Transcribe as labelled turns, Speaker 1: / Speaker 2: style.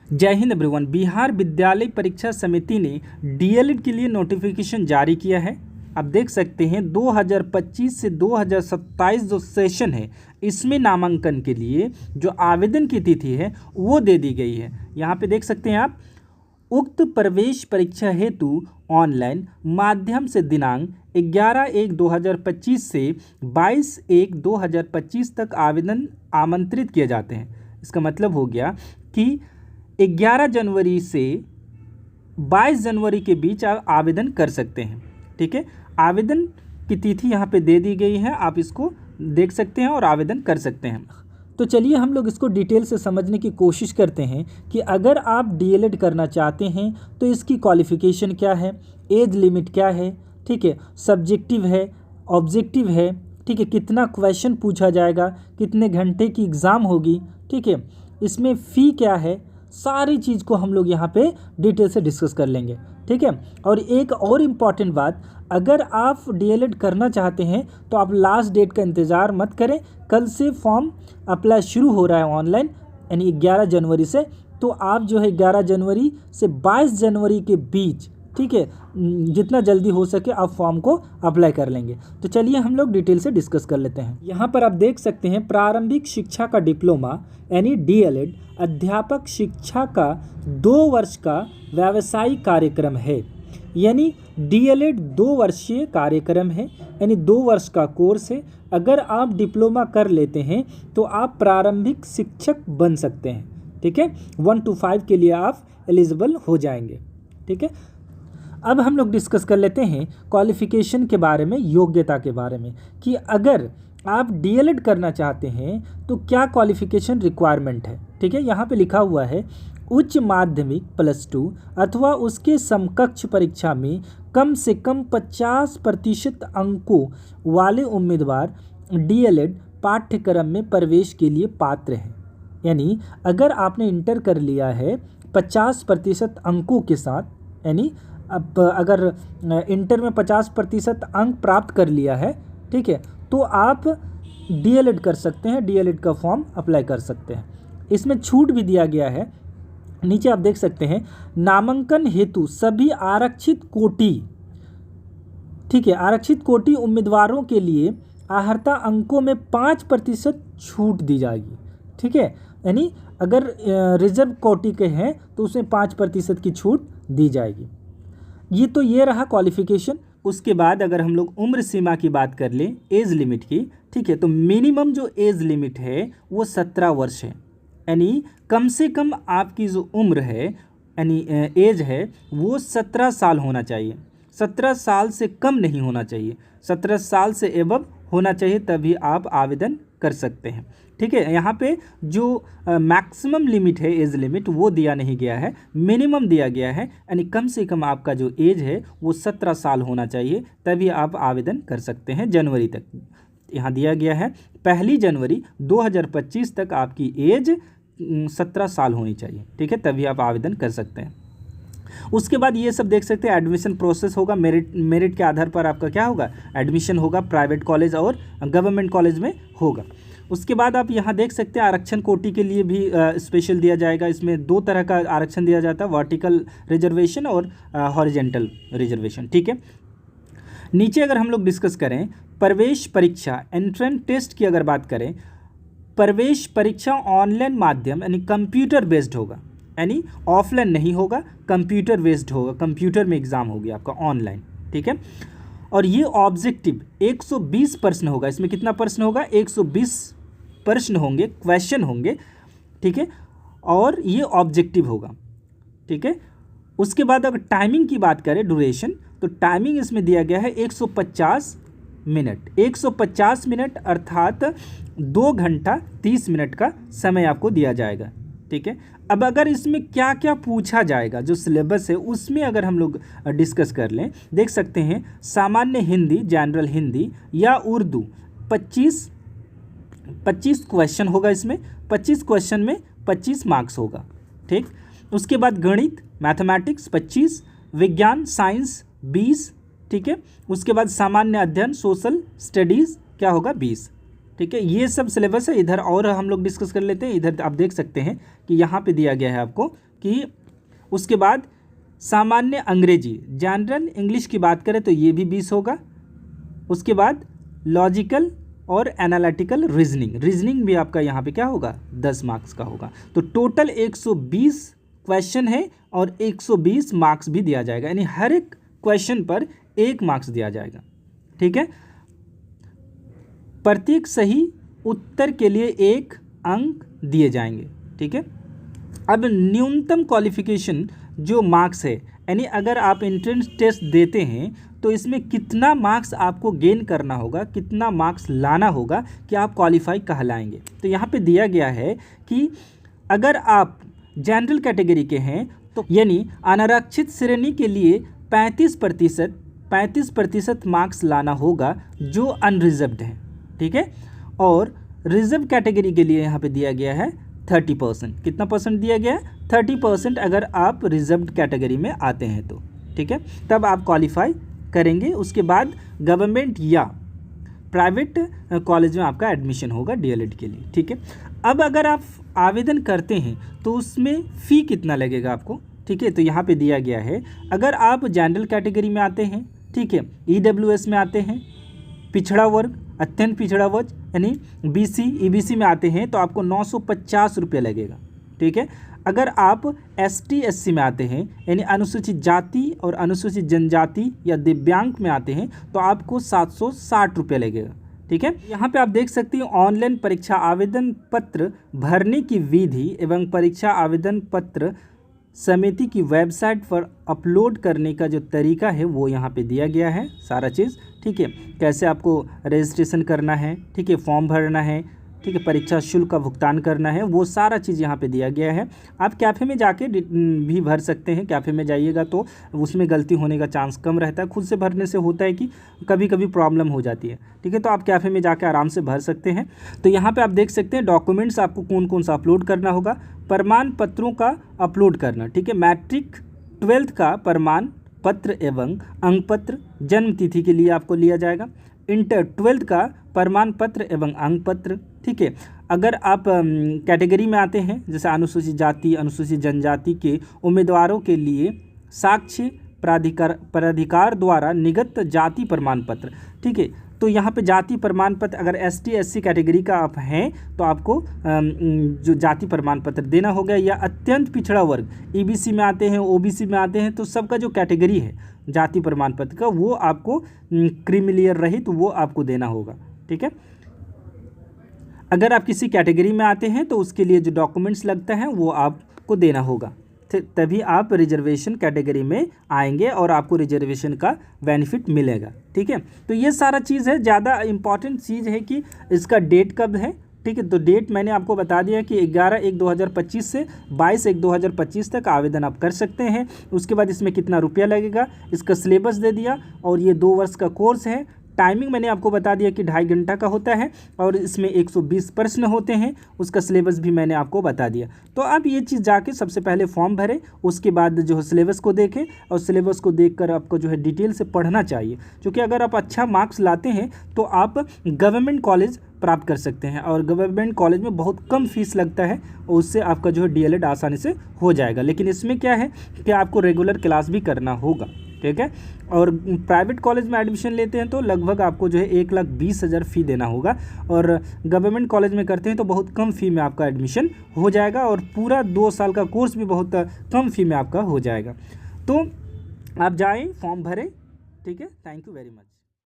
Speaker 1: जय हिंद एवरीवन। बिहार विद्यालय परीक्षा समिति ने डीएलएड के लिए नोटिफिकेशन जारी किया है। आप देख सकते हैं 2025 से 2027 जो सेशन है इसमें नामांकन के लिए जो आवेदन की तिथि है वो दे दी गई है। यहाँ पे देख सकते हैं आप, उक्त प्रवेश परीक्षा हेतु ऑनलाइन माध्यम से दिनांक 11/1/2025 से 22/1/2025 तक आवेदन आमंत्रित किए जाते हैं। इसका मतलब हो गया कि 11 जनवरी से 22 जनवरी के बीच आप आवेदन कर सकते हैं। ठीक है, आवेदन की तिथि यहाँ पे दे दी गई है, आप इसको देख सकते हैं और आवेदन कर सकते हैं। तो चलिए हम लोग इसको डिटेल से समझने की कोशिश करते हैं कि अगर आप डीएलएड करना चाहते हैं तो इसकी क्वालिफ़िकेशन क्या है, एज लिमिट क्या है, ठीक है, सब्जेक्टिव है, ऑब्जेक्टिव है, ठीक है, कितना क्वेश्चन पूछा जाएगा, कितने घंटे की एग्ज़ाम होगी, ठीक है, इसमें फ़ी क्या है, सारी चीज़ को हम लोग यहाँ पे डिटेल से डिस्कस कर लेंगे। ठीक है, और एक और इम्पॉर्टेंट बात, अगर आप डीएलएड करना चाहते हैं तो आप लास्ट डेट का इंतज़ार मत करें। कल से फॉर्म अप्लाई शुरू हो रहा है ऑनलाइन, यानी 11 जनवरी से। तो आप जो है 11 जनवरी से 22 जनवरी के बीच, ठीक है, जितना जल्दी हो सके आप फॉर्म को अप्लाई कर लेंगे। तो चलिए हम लोग डिटेल से डिस्कस कर लेते हैं। यहाँ पर आप देख सकते हैं प्रारंभिक शिक्षा का डिप्लोमा यानी डीएलएड अध्यापक शिक्षा का 2 वर्ष का व्यावसायिक कार्यक्रम है। यानी डीएलएड 2 वर्षीय कार्यक्रम है, यानी 2 वर्ष का कोर्स है। अगर आप डिप्लोमा कर लेते हैं तो आप प्रारंभिक शिक्षक बन सकते हैं। ठीक है, 1 to 5 के लिए आप एलिजिबल हो जाएंगे। ठीक है, अब हम लोग डिस्कस कर लेते हैं क्वालिफ़िकेशन के बारे में, योग्यता के बारे में, कि अगर आप डीएलएड करना चाहते हैं तो क्या क्वालिफ़िकेशन रिक्वायरमेंट है। ठीक है, यहाँ पे लिखा हुआ है उच्च माध्यमिक +2 अथवा उसके समकक्ष परीक्षा में कम से कम 50% अंकों वाले उम्मीदवार डीएलएड पाठ्यक्रम में प्रवेश के लिए पात्र हैं। यानी अगर आपने इंटर कर लिया है 50% अंकों के साथ, यानी अब अगर इंटर में 50% अंक प्राप्त कर लिया है, ठीक है, तो आप डीएलएड कर सकते हैं, डीएलएड का फॉर्म अप्लाई कर सकते हैं। इसमें छूट भी दिया गया है, नीचे आप देख सकते हैं, नामांकन हेतु सभी आरक्षित कोटि, ठीक है, आरक्षित कोटि उम्मीदवारों के लिए आहर्ता अंकों में 5% छूट दी जाएगी। ठीक है, यानी अगर रिजर्व कोटि के हैं तो उसमें 5% की छूट दी जाएगी। ये रहा क्वालिफ़िकेशन। उसके बाद अगर हम लोग उम्र सीमा की बात कर लें, एज लिमिट की, ठीक है, तो मिनिमम जो एज लिमिट है वो 17 वर्ष है। यानी कम से कम आपकी जो उम्र है, यानी एज है, वो 17 साल होना चाहिए। 17 साल से कम नहीं होना चाहिए, 17 साल से एबव होना चाहिए, तभी आप आवेदन कर सकते हैं। ठीक है, यहाँ पे जो मैक्सिमम लिमिट है, एज लिमिट, वो दिया नहीं गया है, मिनिमम दिया गया है। यानी कम से कम आपका जो एज है वो 17 साल होना चाहिए, तभी आप आवेदन कर सकते हैं। जनवरी तक यहाँ दिया गया है, 1 जनवरी 2025 तक आपकी एज 17 साल होनी चाहिए। ठीक है, तभी आप आवेदन कर सकते हैं। उसके बाद ये सब देख सकते हैं, एडमिशन प्रोसेस होगा, मेरिट के आधार पर आपका क्या होगा, एडमिशन होगा, प्राइवेट कॉलेज और गवर्नमेंट कॉलेज में होगा। उसके बाद आप यहाँ देख सकते हैं आरक्षण कोटि के लिए भी स्पेशल दिया जाएगा। इसमें 2 तरह का आरक्षण दिया जाता है, वर्टिकल रिजर्वेशन और हॉरिजेंटल रिजर्वेशन। ठीक है, नीचे अगर हम लोग डिस्कस करें प्रवेश परीक्षा, एंट्रेंस टेस्ट की अगर बात करें, प्रवेश परीक्षा ऑनलाइन माध्यम यानी कंप्यूटर बेस्ड होगा, यानी ऑफलाइन नहीं होगा, कंप्यूटर बेस्ड होगा, कंप्यूटर में एग्ज़ाम होगी आपका ऑनलाइन। ठीक है, और ये ऑब्जेक्टिव 120 प्रश्न होगा। इसमें कितना प्रश्न होगा, 120 प्रश्न होंगे, क्वेश्चन होंगे। ठीक है, और ये ऑब्जेक्टिव होगा। ठीक है, उसके बाद अगर टाइमिंग की बात करें, ड्यूरेशन, तो टाइमिंग इसमें दिया गया है 150 मिनट। 150 मिनट अर्थात 2 घंटा 30 मिनट का समय आपको दिया जाएगा। ठीक है, अब अगर इसमें क्या क्या पूछा जाएगा, जो सिलेबस है उसमें अगर हम लोग डिस्कस कर लें, देख सकते हैं सामान्य हिंदी, जनरल हिंदी या उर्दू 25 क्वेश्चन होगा। इसमें 25 क्वेश्चन में 25 मार्क्स होगा। ठीक, उसके बाद गणित, मैथमेटिक्स 25, विज्ञान साइंस 20। ठीक है, उसके बाद सामान्य अध्ययन, सोशल स्टडीज़ क्या होगा, 20। ठीक है, ये सब सिलेबस है। इधर और हम लोग डिस्कस कर लेते हैं। इधर आप देख सकते हैं कि यहाँ पे दिया गया है आपको कि उसके बाद सामान्य अंग्रेजी जनरल इंग्लिश की बात करें तो ये भी 20 होगा। उसके बाद लॉजिकल और एनालिटिकल रीजनिंग भी आपका यहाँ पे क्या होगा 10 मार्क्स का होगा। तो टोटल 120 क्वेश्चन है और 120 मार्क्स भी दिया जाएगा, यानी हर एक क्वेश्चन पर 1 मार्क्स दिया जाएगा। ठीक है, प्रत्येक सही उत्तर के लिए 1 अंक दिए जाएंगे। ठीक है, अब न्यूनतम क्वालिफिकेशन जो मार्क्स है, यानी अगर आप एंट्रेंस टेस्ट देते हैं तो इसमें कितना मार्क्स आपको गेन करना होगा, कितना मार्क्स लाना होगा कि आप क्वालिफाई कहलाएंगे। तो यहाँ पे दिया गया है कि अगर आप जनरल कैटेगरी के हैं तो यानी अनारक्षित श्रेणी के लिए 35% मार्क्स लाना होगा जो अनरिजर्व्ड है। ठीक है, और रिजर्व कैटेगरी के लिए यहाँ पे दिया गया है 30%। कितना परसेंट दिया गया है? 30% अगर आप रिजर्व्ड कैटेगरी में आते हैं तो। ठीक है, तब आप क्वालिफाई करेंगे। उसके बाद गवर्नमेंट या प्राइवेट कॉलेज में आपका एडमिशन होगा डीएलएड के लिए। ठीक है, अब अगर आप आवेदन करते हैं तो उसमें फ़ी कितना लगेगा आपको। ठीक है, तो यहाँ पे दिया गया है अगर आप जनरल कैटेगरी में आते हैं, ठीक है, ईडब्ल्यूएस में आते हैं, पिछड़ा वर्ग, अत्यंत पिछड़ा वर्ग यानी बीसी ईबीसी में आते हैं तो आपको 950 रुपये लगेगा। ठीक है, अगर आप एसटी एससी में आते हैं यानी अनुसूचित जाति और अनुसूचित जनजाति या दिव्यांग में आते हैं तो आपको 760 रुपये लगेगा। ठीक है, यहाँ पे आप देख सकते हैं ऑनलाइन परीक्षा आवेदन पत्र भरने की विधि एवं परीक्षा आवेदन पत्र समिति की वेबसाइट पर अपलोड करने का जो तरीका है वो यहाँ पे दिया गया है सारा चीज़। ठीक है, कैसे आपको रजिस्ट्रेशन करना है, ठीक है, फॉर्म भरना है, ठीक है, परीक्षा शुल्क का भुगतान करना है, वो सारा चीज़ यहाँ पे दिया गया है। आप कैफ़े में जाके भी भर सकते हैं। कैफ़े में जाइएगा तो उसमें गलती होने का चांस कम रहता है। खुद से भरने से होता है कि कभी कभी प्रॉब्लम हो जाती है। ठीक है, तो आप कैफ़े में जाके आराम से भर सकते हैं। तो यहाँ पे आप देख सकते हैं डॉक्यूमेंट्स आपको कौन कौन सा अपलोड करना होगा। प्रमाण पत्रों का अपलोड करना, ठीक है, मैट्रिक 12th का प्रमाण पत्र एवं अंक पत्र जन्म तिथि के लिए आपको लिया जाएगा। इंटर 12th का प्रमाण पत्र एवं अंक पत्र। ठीक है, अगर आप कैटेगरी में आते हैं जैसे अनुसूचित जाति अनुसूचित जनजाति के उम्मीदवारों के लिए साक्ष्य प्राधिकार द्वारा निर्गत जाति प्रमाण पत्र। ठीक है, तो यहाँ पे जाति प्रमाण पत्र अगर एसटी एससी कैटेगरी का आप हैं तो आपको जो जाति प्रमाण पत्र देना होगा, या अत्यंत पिछड़ा वर्ग ईबीसी में आते हैं ओबीसी में आते हैं तो सबका जो कैटेगरी है जाति प्रमाण पत्र का वो आपको क्रीमिलियर रहित तो वो आपको देना होगा। ठीक है, अगर आप किसी कैटेगरी में आते हैं तो उसके लिए जो डॉक्यूमेंट्स लगता है वो आपको देना होगा, तभी आप रिजर्वेशन कैटेगरी में आएंगे और आपको रिजर्वेशन का बेनिफिट मिलेगा। ठीक है, तो ये सारा चीज़ है। ज़्यादा इम्पॉर्टेंट चीज़ है कि इसका डेट कब है। ठीक है, तो डेट मैंने आपको बता दिया कि 11/1/2025 से 22/1/2025 तक आवेदन आप कर सकते हैं। उसके बाद इसमें कितना रुपया लगेगा, इसका सिलेबस दे दिया, और ये 2 वर्ष का कोर्स है। टाइमिंग मैंने आपको बता दिया कि 2.5 घंटा का होता है और इसमें 120 प्रश्न होते हैं। उसका सिलेबस भी मैंने आपको बता दिया। तो आप ये चीज़ जाके सबसे पहले फॉर्म भरें, उसके बाद जो है सिलेबस को देखें, और सिलेबस को देखकर आपको जो है डिटेल से पढ़ना चाहिए, क्योंकि अगर आप अच्छा मार्क्स लाते हैं तो आप गवर्नमेंट कॉलेज प्राप्त कर सकते हैं, और गवर्नमेंट कॉलेज में बहुत कम फीस लगता है और उससे आपका जो है डीएलएड आसानी से हो जाएगा। लेकिन इसमें क्या है कि आपको रेगुलर क्लास भी करना होगा। ठीक है, और प्राइवेट कॉलेज में एडमिशन लेते हैं तो लगभग आपको जो है 1,20,000 फ़ी देना होगा, और गवर्नमेंट कॉलेज में करते हैं तो बहुत कम फ़ी में आपका एडमिशन हो जाएगा, और पूरा 2 साल का कोर्स भी बहुत कम फ़ी में आपका हो जाएगा। तो आप जाएं, फॉर्म भरें। ठीक है, थैंक यू वेरी मच।